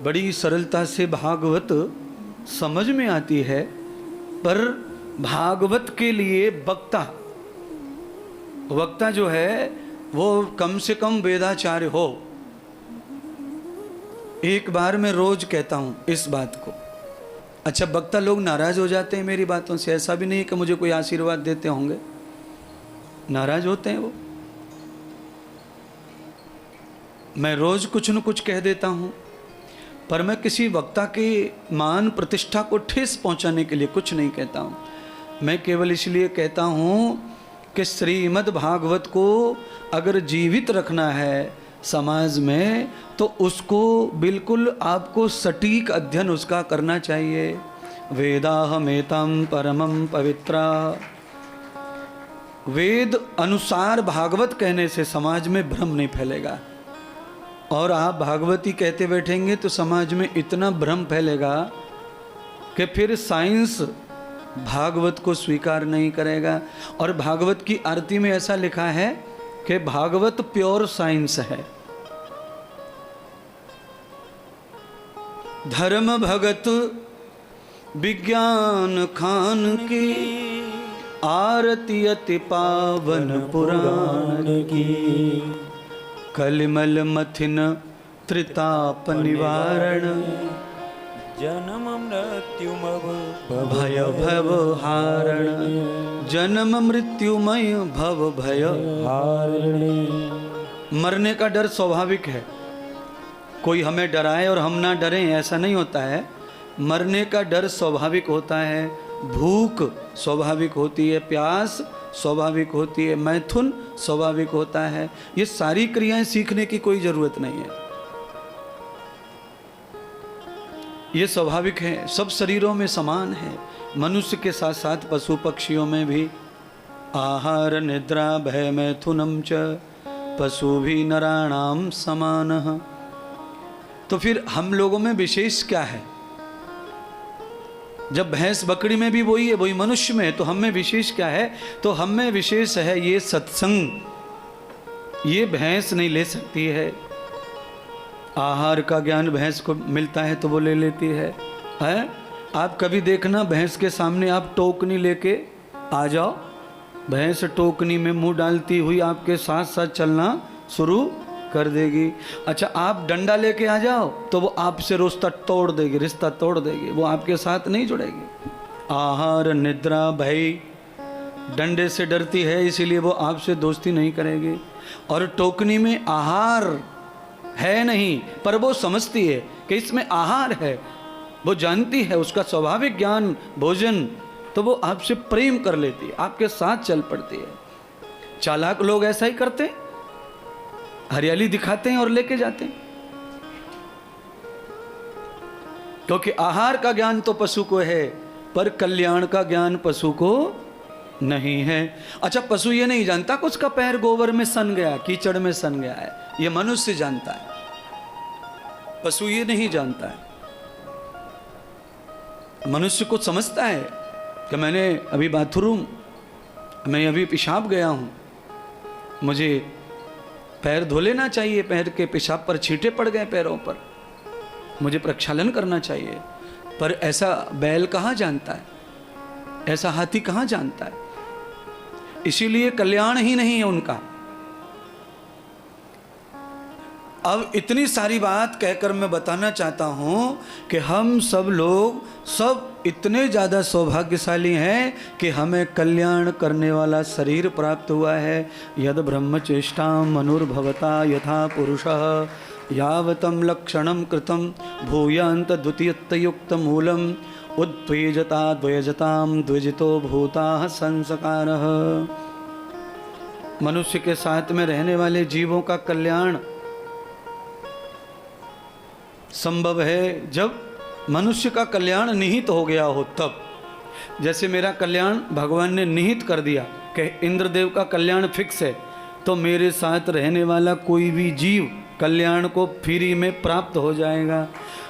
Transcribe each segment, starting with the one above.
बड़ी सरलता से भागवत समझ में आती है, पर भागवत के लिए वक्ता जो है वो कम से कम वेदाचार्य हो। एक बार मैं रोज कहता हूं इस बात को। अच्छा, वक्ता लोग नाराज हो जाते हैं मेरी बातों से, ऐसा भी नहीं कि मुझे कोई आशीर्वाद देते होंगे, नाराज होते हैं वो। मैं रोज कुछ न कुछ कह देता हूं, पर मैं किसी वक्ता के मान प्रतिष्ठा को ठेस पहुंचाने के लिए कुछ नहीं कहता हूं। मैं केवल इसलिए कहता हूं कि श्रीमद् भागवत को अगर जीवित रखना है समाज में, तो उसको बिल्कुल आपको सटीक अध्ययन उसका करना चाहिए। वेदाहमेतं परमं पवित्रा, वेद अनुसार भागवत कहने से समाज में भ्रम नहीं फैलेगा। और आप भागवती कहते बैठेंगे तो समाज में इतना भ्रम फैलेगा कि फिर साइंस भागवत को स्वीकार नहीं करेगा। और भागवत की आरती में ऐसा लिखा है कि भागवत प्योर साइंस है। धर्म भगत विज्ञान खान की आरती अति पावन पुराण की, कलिमल मथिन त्रिताप निवारण, जन्म मृत्युमय भय भव हारण, जन्म मृत्युमय भव भय हारण। मरने का डर स्वाभाविक है, कोई हमें डराए और हम ना डरें ऐसा नहीं होता है। मरने का डर स्वाभाविक होता है, भूख स्वाभाविक होती है, प्यास स्वाभाविक होती है, मैथुन स्वाभाविक होता है। ये सारी क्रियाएं सीखने की कोई जरूरत नहीं है, ये स्वाभाविक है, सब शरीरों में समान है। मनुष्य के साथ साथ पशु पक्षियों में भी। आहार निद्रा भय मैथुनम च पशु भी नराणाम समानः। तो फिर हम लोगों में विशेष क्या है? जब भैंस बकरी में भी वही है, वही मनुष्य में है, तो हम में विशेष क्या है? तो हम में विशेष है ये सत्संग। ये भैंस नहीं ले सकती है। आहार का ज्ञान भैंस को मिलता है तो वो ले लेती है। आप कभी देखना भैंस के सामने आप टोकनी लेके आ जाओ, भैंस टोकनी में मुंह डालती हुई आपके साथ साथ चलना शुरू कर देगी। अच्छा, आप डंडा लेके आ जाओ तो वो आपसे रिश्ता तोड़ देगी, रिश्ता तोड़ देगी, वो आपके साथ नहीं जुड़ेगी। आहार निद्रा भय, डंडे से डरती है इसीलिए वो आपसे दोस्ती नहीं करेगी। और टोकनी में आहार है नहीं, पर वो समझती है कि इसमें आहार है, वो जानती है, उसका स्वाभाविक ज्ञान भोजन, तो वो आपसे प्रेम कर लेती है, आपके साथ चल पड़ती है। चालाक लोग ऐसा ही करते हैं, हरियाली दिखाते हैं और लेके जाते हैं, क्योंकि आहार का ज्ञान तो पशु को है, पर कल्याण का ज्ञान पशु को नहीं है। अच्छा, पशु ये नहीं जानता कि उसका पैर गोबर में सन गया, कीचड़ में सन गया है, ये मनुष्य जानता है, पशु ये नहीं जानता है। मनुष्य को समझता है कि मैंने अभी बाथरूम मैं अभी पेशाब गया हूं, मुझे पैर धो लेना चाहिए, पैर के पेशाब पर छींटे पड़ गए पैरों पर, मुझे प्रक्षालन करना चाहिए। पर ऐसा बैल कहाँ जानता है, ऐसा हाथी कहाँ जानता है? इसीलिए कल्याण ही नहीं है उनका। अब इतनी सारी बात कहकर मैं बताना चाहता हूं कि हम सब लोग सब इतने ज़्यादा सौभाग्यशाली हैं कि हमें कल्याण करने वाला शरीर प्राप्त हुआ है। यद ब्रह्मचेष्टा मनुर्भवता यथा पुरुषः यावतं लक्षणं कृतं भूयान्त द्वितीययुक्त मूलम उद्वेजता द्वयजताम द्विजितो भूताः संस्कारः। मनुष्य के साथ में रहने वाले जीवों का कल्याण संभव है जब मनुष्य का कल्याण निहित हो गया हो तब। जैसे मेरा कल्याण भगवान ने निहित कर दिया कि इंद्रदेव का कल्याण फिक्स है, तो मेरे साथ रहने वाला कोई भी जीव कल्याण को फ्री में प्राप्त हो जाएगा।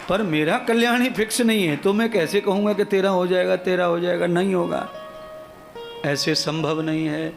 पर मेरा कल्याण ही फिक्स नहीं है, तो मैं कैसे कहूँगा कि तेरा हो जाएगा, तेरा हो जाएगा? नहीं होगा, ऐसे संभव नहीं है।